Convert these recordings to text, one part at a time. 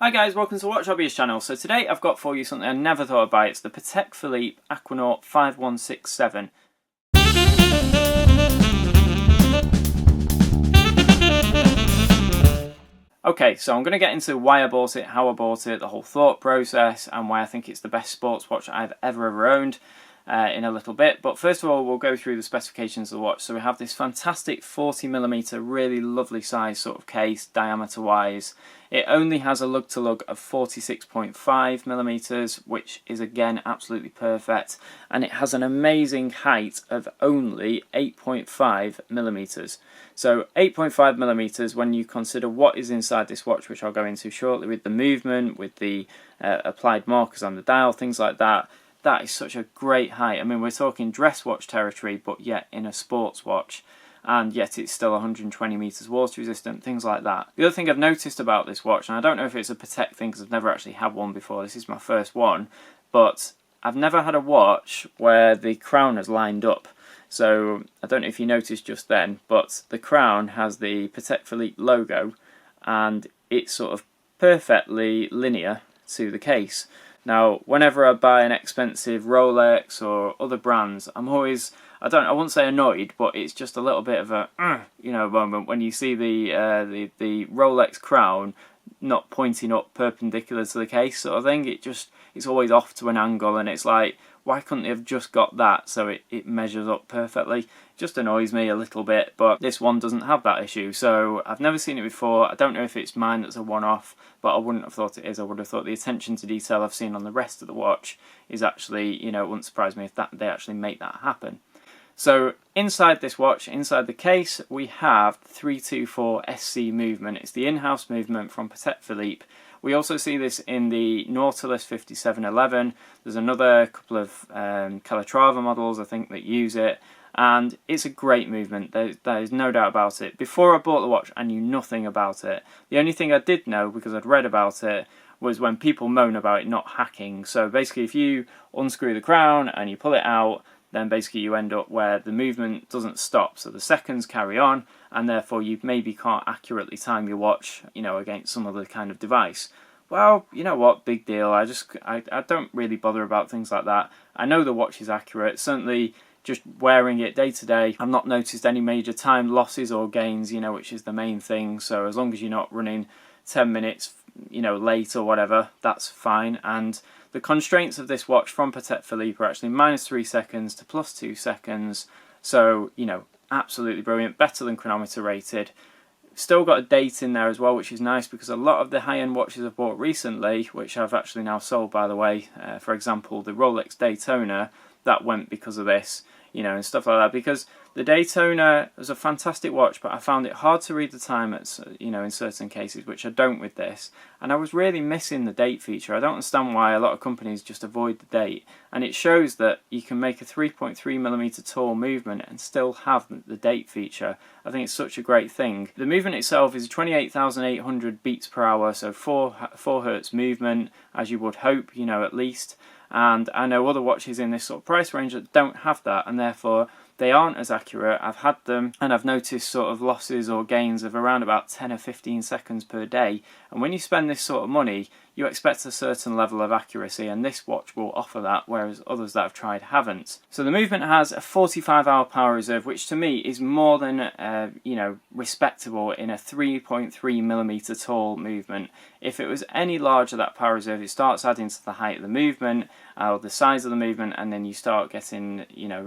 Hi guys, welcome to WatchHobbyist channel. So today I've got for you something I never thought I'd buy. It's the Patek Philippe Aquanaut 5167. Okay, so I'm going to get into why I bought it, how I bought it, the whole thought process, and why I think it's the best sports watch I've ever owned in a little bit. But first of all, we'll go through the specifications of the watch. So we have this fantastic 40mm, really lovely size sort of case, diameter wise. It only has a lug-to-lug of 46.5mm, which is again absolutely perfect, and it has an amazing height of only 8.5mm. So 8.5mm when you consider what is inside this watch, which I'll go into shortly, with the movement, with the applied markers on the dial, things like that. That is such a great height. I mean, we're talking dress watch territory, but yet in a sports watch. And yet it's still 120 meters water resistant, things like that. The other thing I've noticed about this watch, and I don't know if it's a Patek thing because I've never actually had one before, this is my first one, but I've never had a watch where the crown has lined up. So I don't know if you noticed just then, but the crown has the Patek Philippe logo and it's sort of perfectly linear to the case. Now, whenever I buy an expensive Rolex or other brands, I'm always, I wouldn't say annoyed, but it's just a little bit of a, moment when you see the Rolex crown not pointing up perpendicular to the case sort of thing. It's always off to an angle, and it's like, why couldn't they have just got that so it measures up perfectly? It just annoys me a little bit, but this one doesn't have that issue. So I've never seen it before. I don't know if it's mine that's a one-off, but I wouldn't have thought it is. I would have thought the attention to detail I've seen on the rest of the watch is actually, it wouldn't surprise me if they actually make that happen. So inside this watch, inside the case, we have 324 SC movement. It's the in-house movement from Patek Philippe. We also see this in the Nautilus 5711. There's another couple of Calatrava models, I think, that use it. And it's a great movement. There is no doubt about it. Before I bought the watch, I knew nothing about it. The only thing I did know, because I'd read about it, was when people moan about it not hacking. So basically, if you unscrew the crown and you pull it out, then basically you end up where the movement doesn't stop. So the seconds carry on, and therefore you maybe can't accurately time your watch, against some other kind of device. Well, you know what, big deal. I don't really bother about things like that. I know the watch is accurate. Certainly, just wearing it day to day, I've not noticed any major time losses or gains, which is the main thing. So as long as you're not running 10 minutes, late or whatever, that's fine. And the constraints of this watch from Patek Philippe are actually -3 seconds to +2 seconds. So, absolutely brilliant, better than chronometer rated. Still got a date in there as well, which is nice, because a lot of the high-end watches I've bought recently, which I've actually now sold, by the way, for example, the Rolex Daytona, that went because of this, and stuff like that. Because the Daytona was a fantastic watch, but I found it hard to read the time at, in certain cases, which I don't with this. And I was really missing the date feature. I don't understand why a lot of companies just avoid the date. And it shows that you can make a 3.3mm tall movement and still have the date feature. I think it's such a great thing. The movement itself is 28,800 beats per hour, so 4 hertz movement, as you would hope, at least. And I know other watches in this sort of price range that don't have that, and therefore they aren't as accurate. I've had them and I've noticed sort of losses or gains of around about 10 or 15 seconds per day. And when you spend this sort of money, you expect a certain level of accuracy, and this watch will offer that, whereas others that I've tried haven't. So the movement has a 45-hour power reserve, which to me is more than respectable in a 3.3mm tall movement. If it was any larger, that power reserve, it starts adding to the height of the movement or the size of the movement, and then you start getting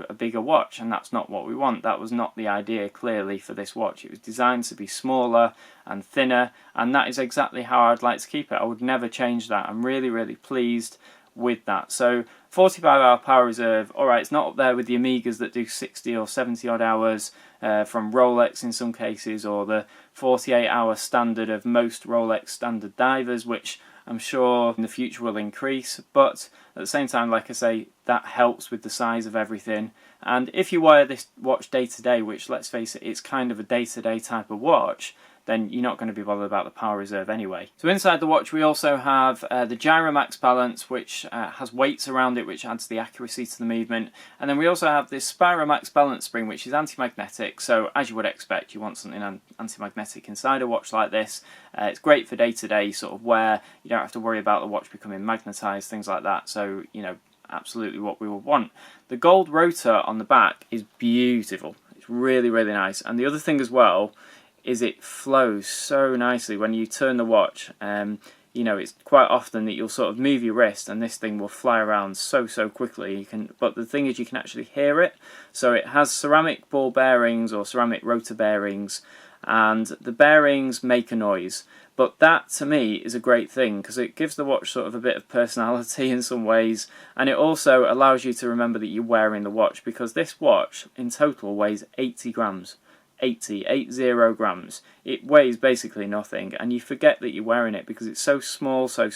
a bigger watch, and that's not what we want. That was not the idea, clearly, for this watch. It was designed to be smaller and thinner, and that is exactly how I'd like to keep it. I would never change that. I'm really, really pleased with that. So 45-hour power reserve, alright, it's not up there with the Omegas that do 60 or 70 odd hours from Rolex in some cases, or the 48-hour standard of most Rolex standard divers, which I'm sure in the future will increase, but at the same time, like I say, that helps with the size of everything. And if you wear this watch day to day, which, let's face it, it's kind of a day-to-day type of watch, then you're not going to be bothered about the power reserve anyway. So inside the watch we also have the Gyromax balance, which has weights around it which adds the accuracy to the movement, and then we also have this Spiromax balance spring, which is anti-magnetic. So as you would expect, you want something anti-magnetic inside a watch like this. It's great for day-to-day sort of wear. You don't have to worry about the watch becoming magnetized, things like that. So, you know, absolutely what we would want. The gold rotor on the back is beautiful. It's really, really nice. And the other thing as well is it flows so nicely when you turn the watch. You know, it's quite often that you'll sort of move your wrist and this thing will fly around so quickly. But the thing is, you can actually hear it. So it has ceramic ball bearings or ceramic rotor bearings, and the bearings make a noise. But that to me is a great thing because it gives the watch sort of a bit of personality in some ways, and it also allows you to remember that you're wearing the watch, because this watch in total weighs 80 grams. 80 grams. It weighs basically nothing, and you forget that you're wearing it because it's so small, so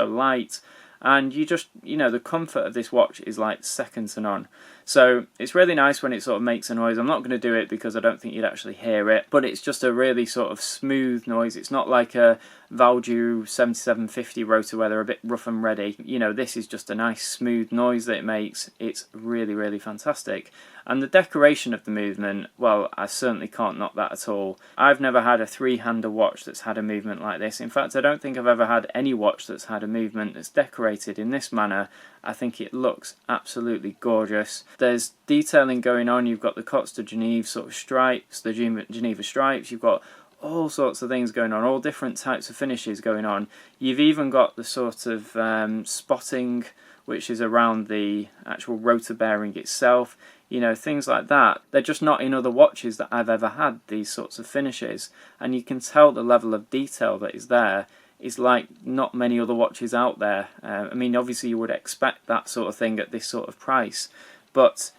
light, and you just, you know, the comfort of this watch is like second to none. So it's really nice when it sort of makes a noise. I'm not going to do it because I don't think you'd actually hear it, but it's just a really sort of smooth noise. It's not like a Valjoux 7750 rotor where they're a bit rough and ready. You know, this is just a nice smooth noise that it makes. It's really, really fantastic. And the decoration of the movement, well, I certainly can't knock that at all. I've never had a three-hander watch that's had a movement like this. In fact, I don't think I've ever had any watch that's had a movement that's decorated in this manner. I think it looks absolutely gorgeous. There's detailing going on. You've got the Côtes de Genève sort of stripes, the Geneva stripes. You've got all sorts of things going on, all different types of finishes going on. You've even got the sort of spotting, which is around the actual rotor bearing itself. You know, things like that. They're just not in other watches that I've ever had, these sorts of finishes. And you can tell the level of detail that is there is like not many other watches out there. I mean, obviously you would expect that sort of thing at this sort of price. But,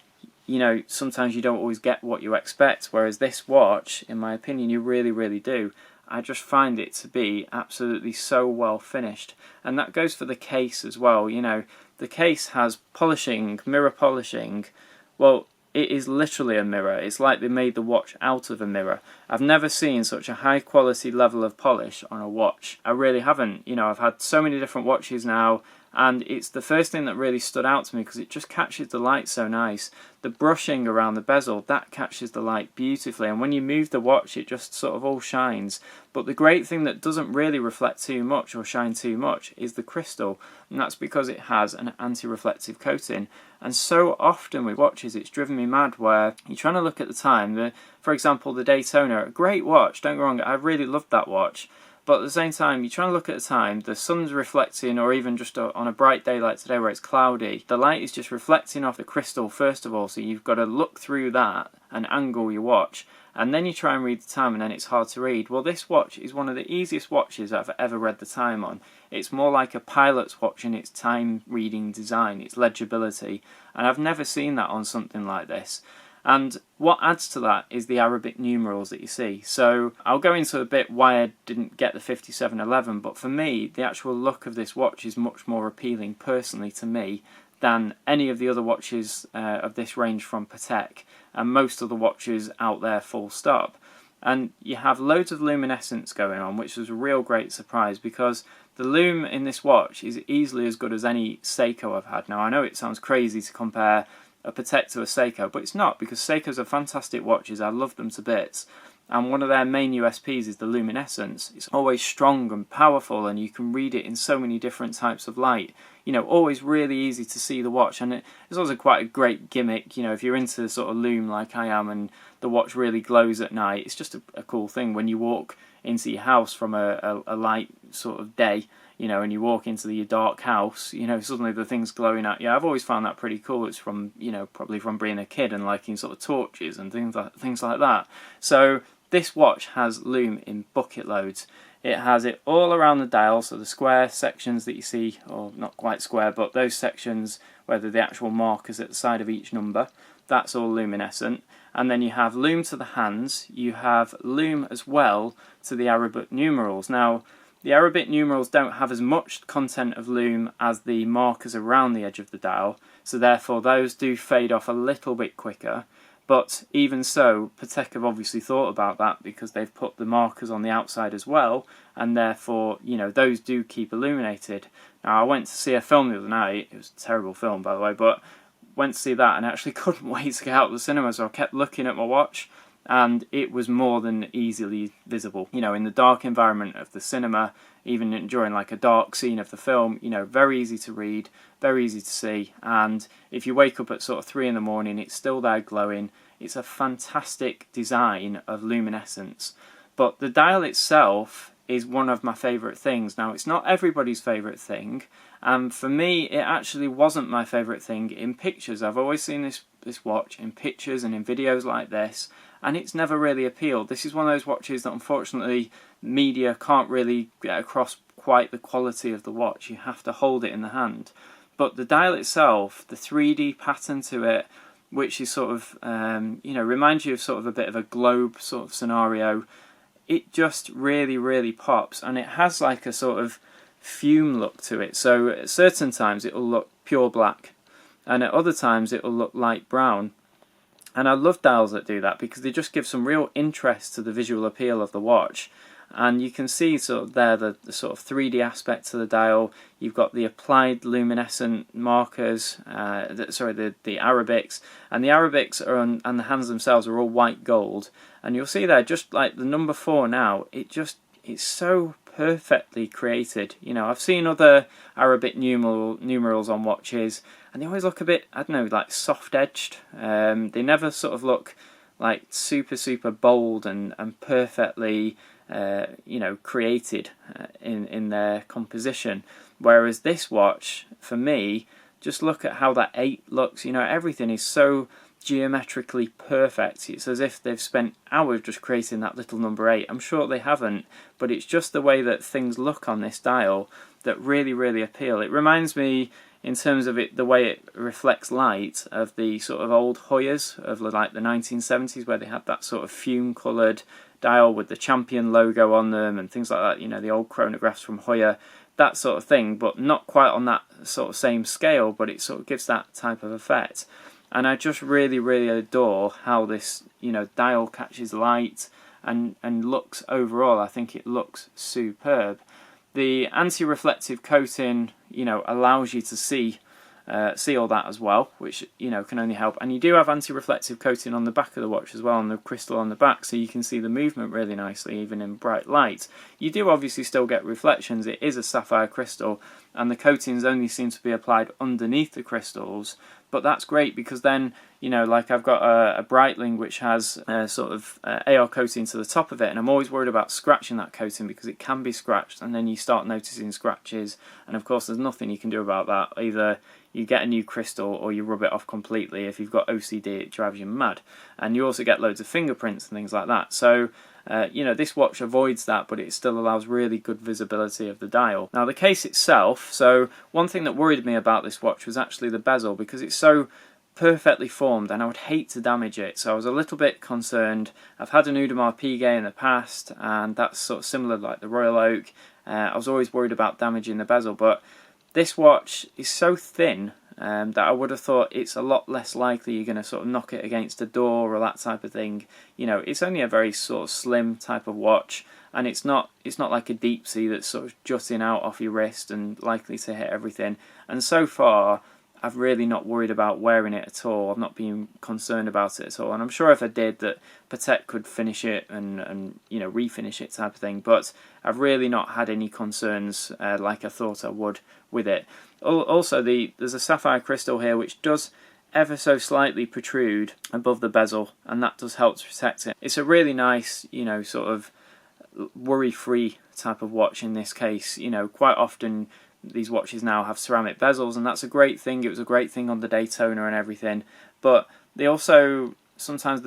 you know, sometimes you don't always get what you expect. Whereas this watch, in my opinion, you really, really do. I just find it to be absolutely so well finished. And that goes for the case as well. You know, the case has polishing, mirror polishing. Well, it is literally a mirror. It's like they made the watch out of a mirror. I've never seen such a high quality level of polish on a watch. I really haven't. You know, I've had so many different watches now, and it's the first thing that really stood out to me because it just catches the light so nice. The brushing around the bezel, that catches the light beautifully, and when you move the watch it just sort of all shines. But the great thing that doesn't really reflect too much or shine too much is the crystal, and that's because it has an anti-reflective coating. And so often with watches it's driven me mad where you're trying to look at the time. For example, the Daytona, a great watch, don't get me wrong, I really loved that watch. But at the same time, you're trying to look at the time, the sun's reflecting, or even just on a bright day like today where it's cloudy, the light is just reflecting off the crystal first of all, so you've got to look through that and angle your watch, and then you try and read the time and then it's hard to read. Well, this watch is one of the easiest watches I've ever read the time on. It's more like a pilot's watch in its time reading design, its legibility, and I've never seen that on something like this. And what adds to that is the Arabic numerals that you see. So I'll go into a bit why I didn't get the 5711, but for me, the actual look of this watch is much more appealing personally to me than any of the other watches of this range from Patek, and most of the watches out there full stop. And you have loads of luminescence going on, which was a real great surprise because the lume in this watch is easily as good as any Seiko I've had. Now I know it sounds crazy to compare a Patek to a Seiko, but it's not, because Seikos are fantastic watches. I love them to bits, and one of their main USPs is the luminescence. It's always strong and powerful, and you can read it in so many different types of light. You know, always really easy to see the watch, and it's also quite a great gimmick. You know, if you're into sort of lume like I am, and the watch really glows at night, it's just a cool thing when you walk into your house from a light sort of day. You know, and you walk into your dark house, you know, suddenly the thing's glowing at you. I've always found that pretty cool. It's from, you know, probably from being a kid and liking sort of torches and things like that. So this watch has lume in bucket loads. It has it all around the dial, so the square sections that you see, or not quite square, but those sections where they're the actual markers at the side of each number, that's all luminescent. And then you have lume to the hands. You have lume as well to the Arabic numerals. Now, the Arabic numerals don't have as much content of lume as the markers around the edge of the dial, so therefore those do fade off a little bit quicker. But even so, Patek have obviously thought about that because they've put the markers on the outside as well, and therefore, you know, those do keep illuminated. Now, I went to see a film the other night. It was a terrible film, by the way, but went to see that and actually couldn't wait to get out of the cinema, so I kept looking at my watch, and it was more than easily visible. You know, in the dark environment of the cinema, even during like a dark scene of the film, you know, very easy to read, very easy to see, and if you wake up at sort of 3 in the morning, it's still there glowing. It's a fantastic design of luminescence. But the dial itself is one of my favourite things. Now, it's not everybody's favourite thing, and for me, it actually wasn't my favourite thing in pictures. I've always seen this watch in pictures and in videos like this, and it's never really appealed. This is one of those watches that unfortunately media can't really get across quite the quality of the watch. You have to hold it in the hand. But the dial itself, the 3D pattern to it, which is sort of, you know, reminds you of sort of a bit of a globe sort of scenario, it just really, really pops. And it has like a sort of fume look to it. So at certain times it will look pure black, and at other times it will look light brown. And I love dials that do that because they just give some real interest to the visual appeal of the watch. And you can see sort of there the sort of 3D aspect to the dial. You've got the applied luminescent markers, the Arabics, and the Arabics are on, and the hands themselves are all white gold. And you'll see there, just like the number 4 now, it's so perfectly created. You know, I've seen other Arabic numerals on watches, and they always look a bit, I don't know, like soft edged. They never sort of look like super bold and perfectly you know, created in their composition. Whereas this watch, for me, just look at how that 8 looks. You know, everything is so geometrically perfect. It's as if they've spent hours just creating that little number 8. I'm sure they haven't, but it's just the way that things look on this dial that really appeal. It reminds me, in terms of it, the way it reflects light, of the sort of old Hoyas of like the 1970s, where they had that sort of fume coloured dial with the Champion logo on them and things like that. You know, the old chronographs from Hoya, that sort of thing, but not quite on that sort of same scale, but it sort of gives that type of effect. And I just really adore how this, you know, dial catches light and looks overall. I think it looks superb. The anti-reflective coating, you know, allows you to see all that as well, which, you know, can only help. And you do have anti-reflective coating on the back of the watch as well, on the crystal on the back, so you can see the movement really nicely, even in bright light. You do obviously still get reflections. It is a sapphire crystal, and the coatings only seem to be applied underneath the crystals. But that's great because then, you know, like I've got a Breitling which has a sort of AR coating to the top of it, and I'm always worried about scratching that coating because it can be scratched, and then you start noticing scratches, and of course there's nothing you can do about that. Either you get a new crystal or you rub it off completely. If you've got OCD, it drives you mad. And you also get loads of fingerprints and things like that. So, you know, this watch avoids that, but it still allows really good visibility of the dial. Now, the case itself, so one thing that worried me about this watch was actually the bezel, because it's so perfectly formed and I would hate to damage it, so I was a little bit concerned. I've had an Audemars Piguet in the past, and that's sort of similar, like the Royal Oak. I was always worried about damaging the bezel, but this watch is so thin that I would have thought it's a lot less likely you're going to sort of knock it against a door or that type of thing. You know, it's only a very sort of slim type of watch, and it's not like a deep sea that's sort of jutting out off your wrist and likely to hit everything. And so far, I've really not worried about wearing it at all. I've not been concerned about it at all. And I'm sure if I did, that Patek could finish it and you know, refinish it type of thing. But I've really not had any concerns like I thought I would with it. Also, there's a sapphire crystal here which does ever so slightly protrude above the bezel, and that does help to protect it. It's a really nice, you know, sort of worry-free type of watch in this case. You know, quite often these watches now have ceramic bezels, and that's a great thing. It was a great thing on the Daytona and everything, but they also sometimes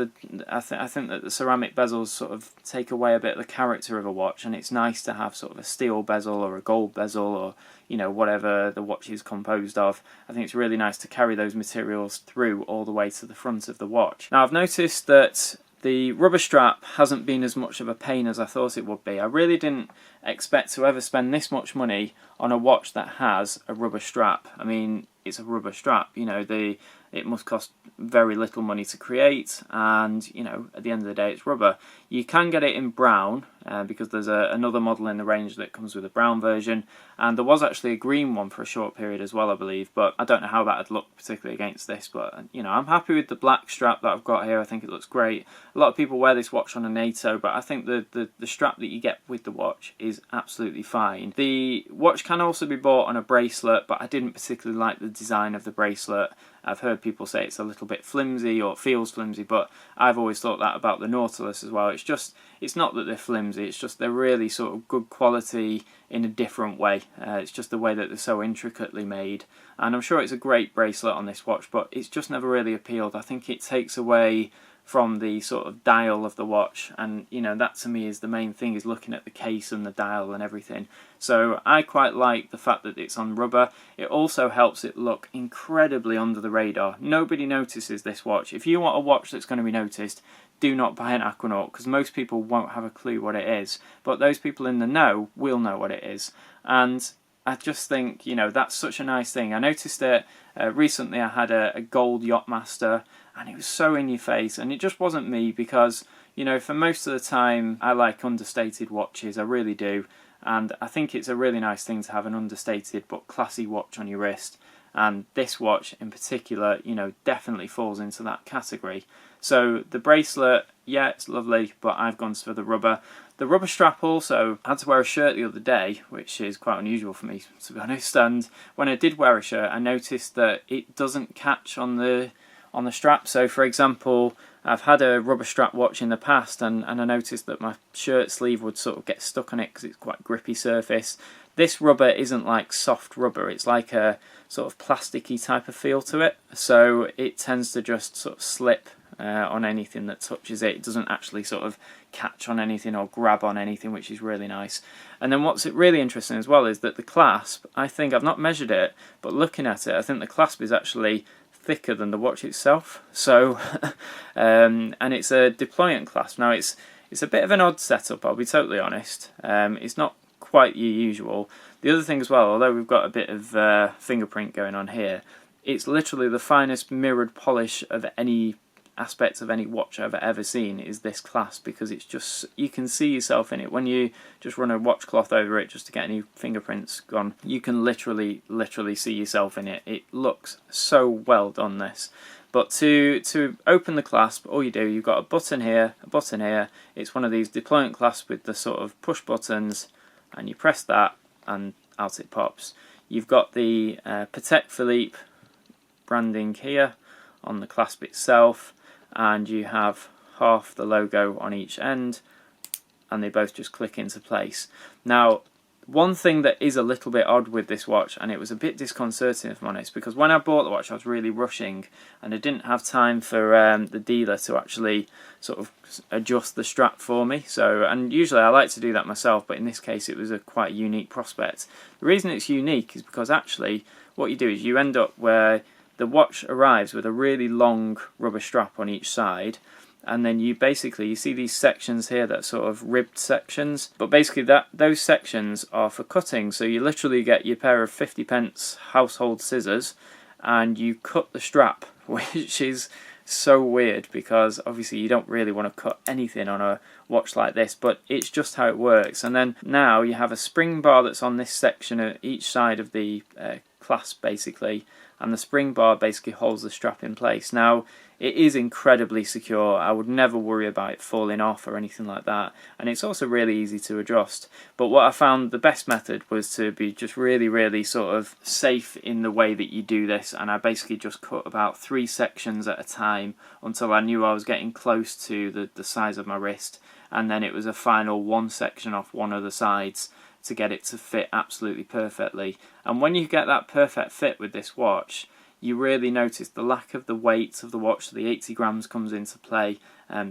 I think that the ceramic bezels sort of take away a bit of the character of a watch, and it's nice to have sort of a steel bezel or a gold bezel, or you know, whatever the watch is composed of. I think it's really nice to carry those materials through all the way to the front of the watch. Now, I've noticed that the rubber strap hasn't been as much of a pain as I thought it would be. I really didn't expect to ever spend this much money on a watch that has a rubber strap. I mean, it's a rubber strap, you know, the it must cost very little money to create, and you know, at the end of the day it's rubber. You can get it in brown because there's another model in the range that comes with a brown version, and there was actually a green one for a short period as well, I believe, but I don't know how that would look particularly against this. But you know, I'm happy with the black strap that I've got here. I think it looks great. A lot of people wear this watch on a NATO, but I think the strap that you get with the watch is absolutely fine. The watch can also be bought on a bracelet, but I didn't particularly like the design of the bracelet. I've heard people say it's a little bit flimsy or feels flimsy, but I've always thought that about the Nautilus as well. It's not that they're flimsy, it's just they're really sort of good quality in a different way. It's just the way that they're so intricately made. And I'm sure it's a great bracelet on this watch, but it's just never really appealed. I think it takes away from the sort of dial of the watch, and you know, that to me is the main thing, is looking at the case and the dial and everything. So I quite like the fact that it's on rubber. It also helps it look incredibly under the radar. Nobody notices this watch. If you want a watch that's going to be noticed, do not buy an Aquanaut, because most people won't have a clue what it is, but those people in the know will know what it is. And I just think, you know, that's such a nice thing. I noticed it recently. I had a gold Yachtmaster, and it was so in your face, and it just wasn't me, because, you know, for most of the time I like understated watches, I really do, and I think it's a really nice thing to have an understated but classy watch on your wrist, and this watch in particular, you know, definitely falls into that category. So the bracelet, yeah, it's lovely, but I've gone for the rubber. The rubber strap also, I had to wear a shirt the other day, which is quite unusual for me, to be honest, and when I did wear a shirt, I noticed that it doesn't catch on the strap. So for example, I've had a rubber strap watch in the past, and I noticed that my shirt sleeve would sort of get stuck on it because it's quite a grippy surface. This rubber isn't like soft rubber, it's like a sort of plasticky type of feel to it, so it tends to just sort of slip on anything that touches it. It doesn't actually sort of catch on anything or grab on anything, which is really nice. And then what's really interesting as well is that the clasp, I think, I've not measured it, but looking at it, I think the clasp is actually thicker than the watch itself. So and it's a deployant clasp. Now it's a bit of an odd setup, I'll be totally honest. It's not quite your usual. The other thing as well, although we've got a bit of fingerprint going on here, it's literally the finest mirrored polish of any aspect of any watch I've ever seen is this clasp, because it's just, you can see yourself in it. When you just run a watchcloth over it just to get any fingerprints gone, you can literally see yourself in it. It looks so well done, this. But to open the clasp, all you do, you've got a button here, a button here. It's one of these deployant clasps with the sort of push buttons, and you press that and out it pops. You've got the Patek Philippe branding here on the clasp itself, and you have half the logo on each end, and they both just click into place. Now, one thing that is a little bit odd with this watch, and it was a bit disconcerting if I'm honest, because when I bought the watch I was really rushing and I didn't have time for the dealer to actually sort of adjust the strap for me. So, and usually I like to do that myself, but in this case it was a quite unique prospect. The reason it's unique is because actually what you do is you end up where the watch arrives with a really long rubber strap on each side, and then you see these sections here that are sort of ribbed sections, but basically those sections are for cutting. So you literally get your pair of 50p household scissors and you cut the strap, which is so weird because obviously you don't really want to cut anything on a watch like this, but it's just how it works. And then now you have a spring bar that's on this section at each side of the clasp basically, and the spring bar basically holds the strap in place. Now it is incredibly secure. I would never worry about it falling off or anything like that, and it's also really easy to adjust. But what I found the best method was to be just really sort of safe in the way that you do this, and I basically just cut about 3 sections at a time until I knew I was getting close to the size of my wrist, and then it was a final 1 section off one of the sides to get it to fit absolutely perfectly. And when you get that perfect fit with this watch, you really notice the lack of the weight of the watch. So the 80 grams comes into play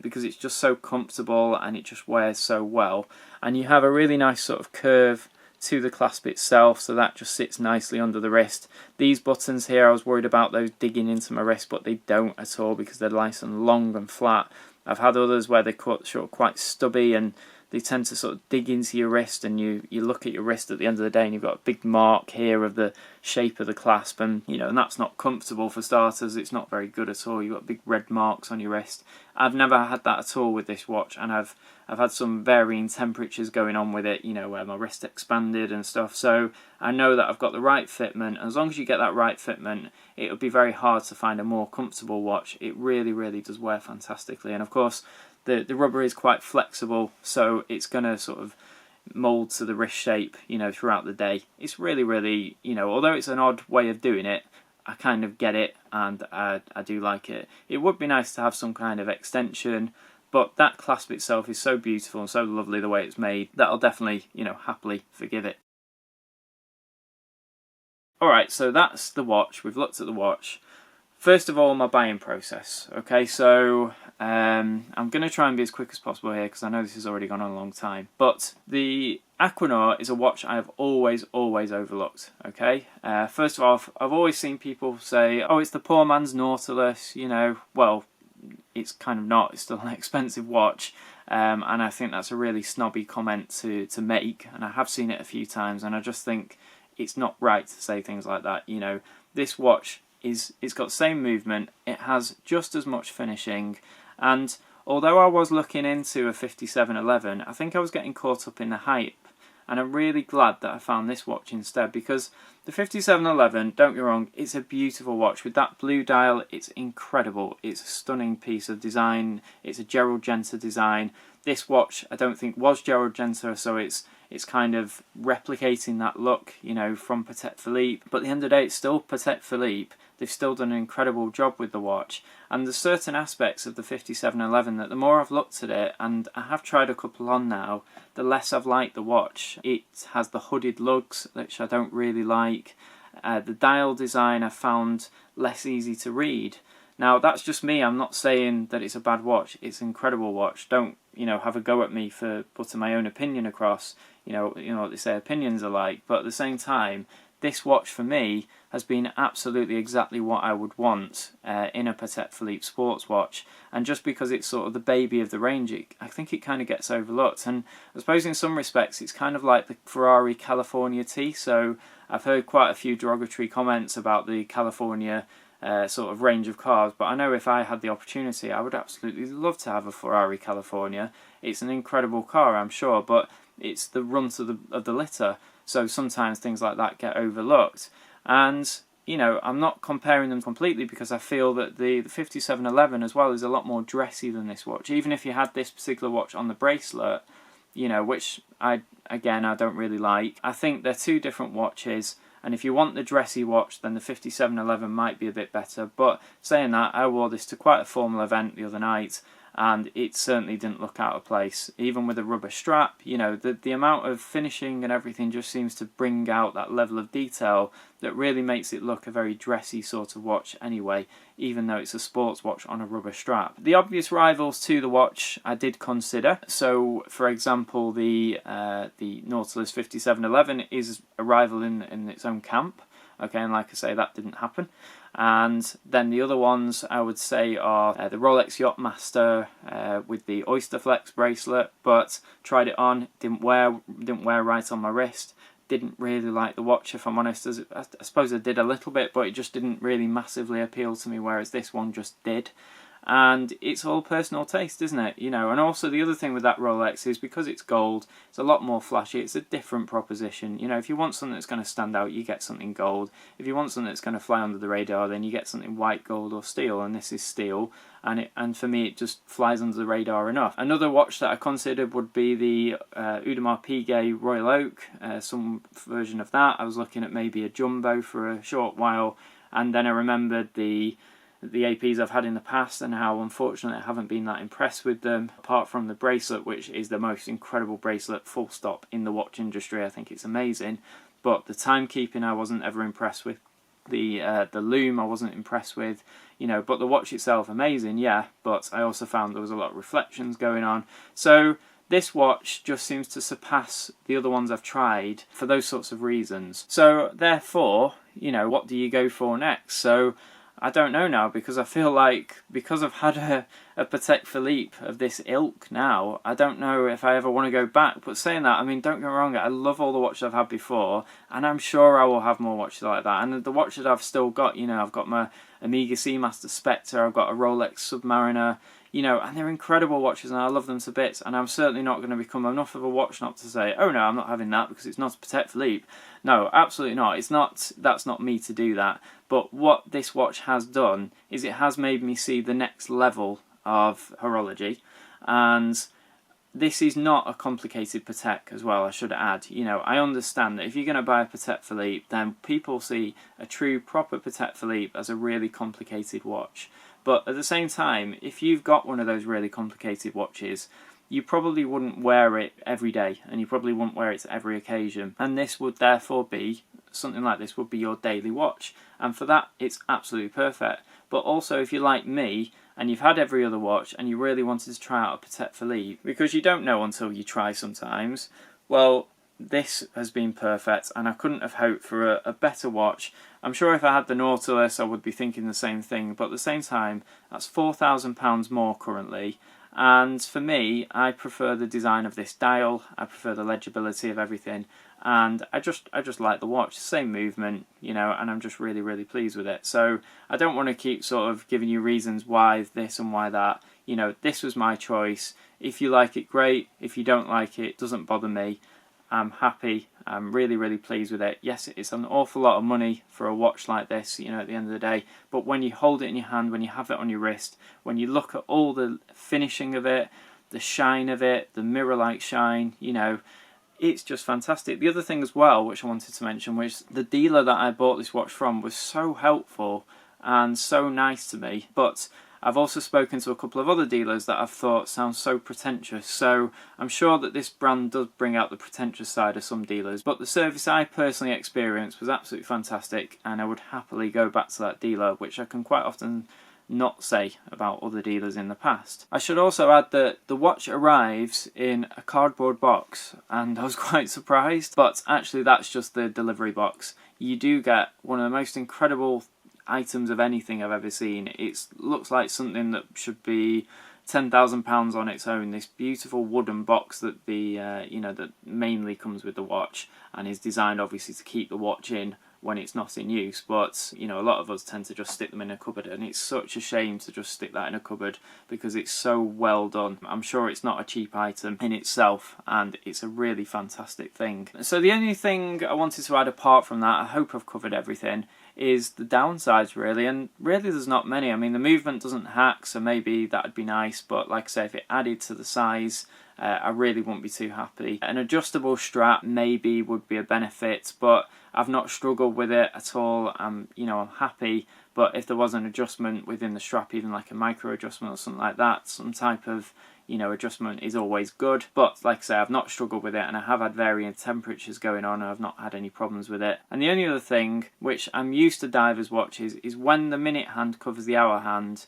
because it's just so comfortable and it just wears so well. And you have a really nice sort of curve to the clasp itself, so that just sits nicely under the wrist. These buttons here, I was worried about those digging into my wrist, but they don't at all because they're nice and long and flat. I've had others where they're cut short, quite stubby, and they tend to sort of dig into your wrist, and you look at your wrist at the end of the day and you've got a big mark here of the shape of the clasp, and and that's not comfortable for starters. It's not very good at all. You've got big red marks on your wrist. I've never had that at all with this watch, and I've had some varying temperatures going on with it, where my wrist expanded and stuff. So I know that I've got the right fitment. As long as you get that right fitment, it would be very hard to find a more comfortable watch. It really, really does wear fantastically. And of course, the rubber is quite flexible, so it's going to sort of mould to the wrist shape, throughout the day. It's really, really, although it's an odd way of doing it, I kind of get it, and I do like it. It would be nice to have some kind of extension, but that clasp itself is so beautiful and so lovely the way it's made that I'll definitely, happily forgive it. Alright, so that's the watch. We've looked at the watch. First of all, my buying process. Okay, so I'm going to try and be as quick as possible here because I know this has already gone on a long time. But the Aquanaut is a watch I have always overlooked. Okay, first of all, I've always seen people say, "Oh, it's the poor man's Nautilus." Well, it's kind of not. It's still an expensive watch, and I think that's a really snobby comment to make. And I have seen it a few times, and I just think it's not right to say things like that. This watch it's got the same movement, it has just as much finishing, and although I was looking into a 5711, I think I was getting caught up in the hype, and I'm really glad that I found this watch instead, because the 5711, don't get me wrong, it's a beautiful watch. With that blue dial, it's incredible. It's a stunning piece of design. It's a Gerald Genta design. This watch, I don't think, was Gerald Genta, so it's kind of replicating that look, from Patek Philippe. But at the end of the day, it's still Patek Philippe. They've still done an incredible job with the watch. And there's certain aspects of the 5711 that the more I've looked at it, and I have tried a couple on now, the less I've liked the watch. It has the hooded lugs, which I don't really like. The dial design I found less easy to read. Now, that's just me. I'm not saying that it's a bad watch. It's an incredible watch. Don't, have a go at me for putting my own opinion across. You know what they say, opinions are like. But at the same time, this watch for me has been absolutely exactly what I would want in a Patek Philippe sports watch. And just because it's sort of the baby of the range, I think it kind of gets overlooked. And I suppose in some respects, it's kind of like the Ferrari California T. So I've heard quite a few derogatory comments about the California sort of range of cars, but I know if I had the opportunity, I would absolutely love to have a Ferrari California. It's an incredible car, I'm sure, but it's the runt of the litter, so sometimes things like that get overlooked. And I'm not comparing them completely, because I feel that the 5711 as well is a lot more dressy than this watch. Even if you had this particular watch on the bracelet, which I don't really like. I think they're two different watches. And if you want the dressy watch, then the 5711 might be a bit better. But saying that, I wore this to quite a formal event the other night, and it certainly didn't look out of place. Even with a rubber strap, the amount of finishing and everything just seems to bring out that level of detail that really makes it look a very dressy sort of watch anyway, even though it's a sports watch on a rubber strap. The obvious rivals to the watch I did consider. So, for example, the Nautilus 5711 is a rival in its own camp. Okay, and like I say, that didn't happen. And then the other ones I would say are the Rolex Yachtmaster with the Oyster Flex bracelet, but tried it on, didn't wear right on my wrist. Didn't really like the watch, if I'm honest. I suppose I did a little bit, but it just didn't really massively appeal to me, whereas this one just did. And it's all personal taste, isn't it? And also the other thing with that Rolex is because it's gold, it's a lot more flashy. It's a different proposition. If you want something that's going to stand out, you get something gold. If you want something that's going to fly under the radar, then you get something white, gold, or steel. And this is steel, and for me, it just flies under the radar enough. Another watch that I considered would be the Audemars Piguet Royal Oak, some version of that. I was looking at maybe a jumbo for a short while, and then I remembered the APs I've had in the past and how unfortunately I haven't been that impressed with them, apart from the bracelet, which is the most incredible bracelet full stop in the watch industry. I think it's amazing, but the timekeeping I wasn't ever impressed with. The lume I wasn't impressed with, but the watch itself amazing, yeah, but I also found there was a lot of reflections going on. So this watch just seems to surpass the other ones I've tried for those sorts of reasons. So therefore, what do you go for next? So I don't know now, because I feel like, because I've had a Patek Philippe of this ilk now, I don't know if I ever want to go back. But saying that, I mean, don't get me wrong, I love all the watches I've had before, and I'm sure I will have more watches like that. And the watches I've still got, you know, I've got my Omega Seamaster Spectre, I've got a Rolex Submariner, you know, and they're incredible watches and I love them to bits, and I'm certainly not going to become enough of a watch snob to say, oh no, I'm not having that because it's not a Patek Philippe. No, absolutely not. It's not. That's not me to do that. But what this watch has done is it has made me see the next level of horology, and this is not a complicated Patek as well, I should add. You know, I understand that if you're going to buy a Patek Philippe, then people see a true, proper Patek Philippe as a really complicated watch. But at the same time, if you've got one of those really complicated watches, you probably wouldn't wear it every day, and you probably wouldn't wear it to every occasion. And this would therefore be, something like this would be your daily watch. And for that, it's absolutely perfect. But also, if you're like me, and you've had every other watch, and you really wanted to try out a Patek Philippe, because you don't know until you try sometimes, well, this has been perfect, and I couldn't have hoped for a better watch. I'm sure if I had the Nautilus, I would be thinking the same thing, but at the same time, that's £4,000 more currently. And for me, I prefer the design of this dial, I prefer the legibility of everything, and I just like the watch, same movement, you know, and I'm just really, really pleased with it. So I don't want to keep sort of giving you reasons why this and why that. You know, this was my choice. If you like it, great. If you don't like it, it doesn't bother me. I'm happy. I'm really, really pleased with it. Yes, it's an awful lot of money for a watch like this, you know, at the end of the day. But when you hold it in your hand, when you have it on your wrist, when you look at all the finishing of it, the shine of it, the mirror-like shine, you know, it's just fantastic. The other thing as well, which I wanted to mention, was the dealer that I bought this watch from was so helpful and so nice to me. But I've also spoken to a couple of other dealers that I've thought sound so pretentious, so I'm sure that this brand does bring out the pretentious side of some dealers, but the service I personally experienced was absolutely fantastic, and I would happily go back to that dealer, which I can quite often not say about other dealers in the past. I should also add that the watch arrives in a cardboard box, and I was quite surprised, but actually that's just the delivery box. You do get one of the most incredible items of anything I've ever seen. It looks like something that should be £10,000 on its own. This beautiful wooden box that that mainly comes with the watch and is designed obviously to keep the watch in when it's not in use, but you know, a lot of us tend to just stick them in a cupboard, and it's such a shame to just stick that in a cupboard because it's so well done. I'm sure it's not a cheap item in itself, and it's a really fantastic thing. So the only thing I wanted to add apart from that, I hope I've covered everything, is the downsides really, and really there's not many. I mean, the movement doesn't hack, so maybe that'd be nice, but like I say, if it added to the size, I really wouldn't be too happy. An adjustable strap maybe would be a benefit, but I've not struggled with it at all. I'm happy, but if there was an adjustment within the strap, even like a micro adjustment or something like that, some type of adjustment is always good. But like I say, I've not struggled with it, and I have had varying temperatures going on, and I've not had any problems with it. And the only other thing, which I'm used to divers' watches, is when the minute hand covers the hour hand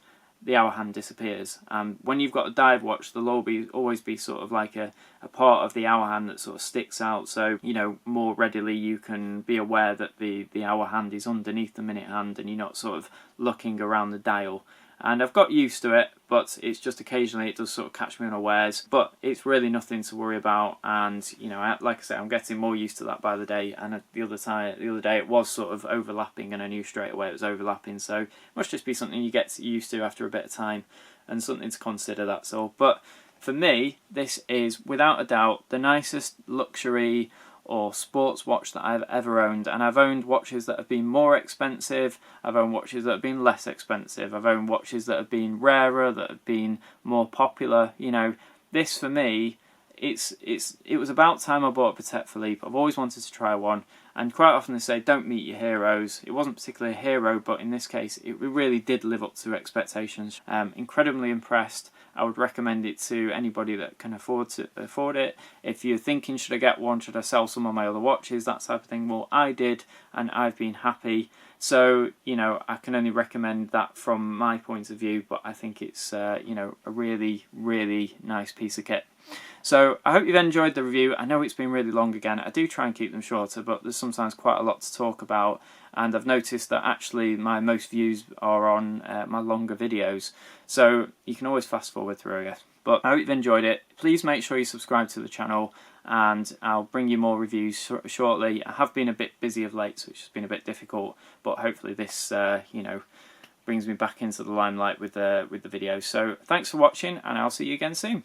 disappears. When you've got a dive watch, there'll always be sort of like a part of the hour hand that sort of sticks out, so more readily you can be aware that the hour hand is underneath the minute hand and you're not sort of looking around the dial. And I've got used to it, but it's just occasionally it does sort of catch me unawares. But it's really nothing to worry about, and like I say, I'm getting more used to that by the day. And the other day it was sort of overlapping, and I knew straight away it was overlapping. So it must just be something you get used to after a bit of time, and something to consider. That's all. But for me, this is without a doubt the nicest luxury or sports watch that I've ever owned. And I've owned watches that have been more expensive, I've owned watches that have been less expensive, I've owned watches that have been rarer, that have been more popular. This for me, it was about time I bought a Patek Philippe. I've always wanted to try one, and quite often they say don't meet your heroes. It wasn't particularly a hero, but in this case it really did live up to expectations. Incredibly impressed. I would recommend it to anybody that can afford it. If you're thinking, should I get one, should I sell some of my other watches, that type of thing, well, I did, and I've been happy. So, I can only recommend that from my point of view, but I think it's, a really, really nice piece of kit. So I hope you've enjoyed the review. I know it's been really long again. I do try and keep them shorter, but there's sometimes quite a lot to talk about, and I've noticed that actually my most views are on my longer videos, so you can always fast forward through, I guess. But I hope you've enjoyed it. Please make sure you subscribe to the channel, and I'll bring you more reviews shortly. I have been a bit busy of late, so it's just been a bit difficult, but hopefully this you know, brings me back into the limelight with the videos. So thanks for watching, and I'll see you again soon.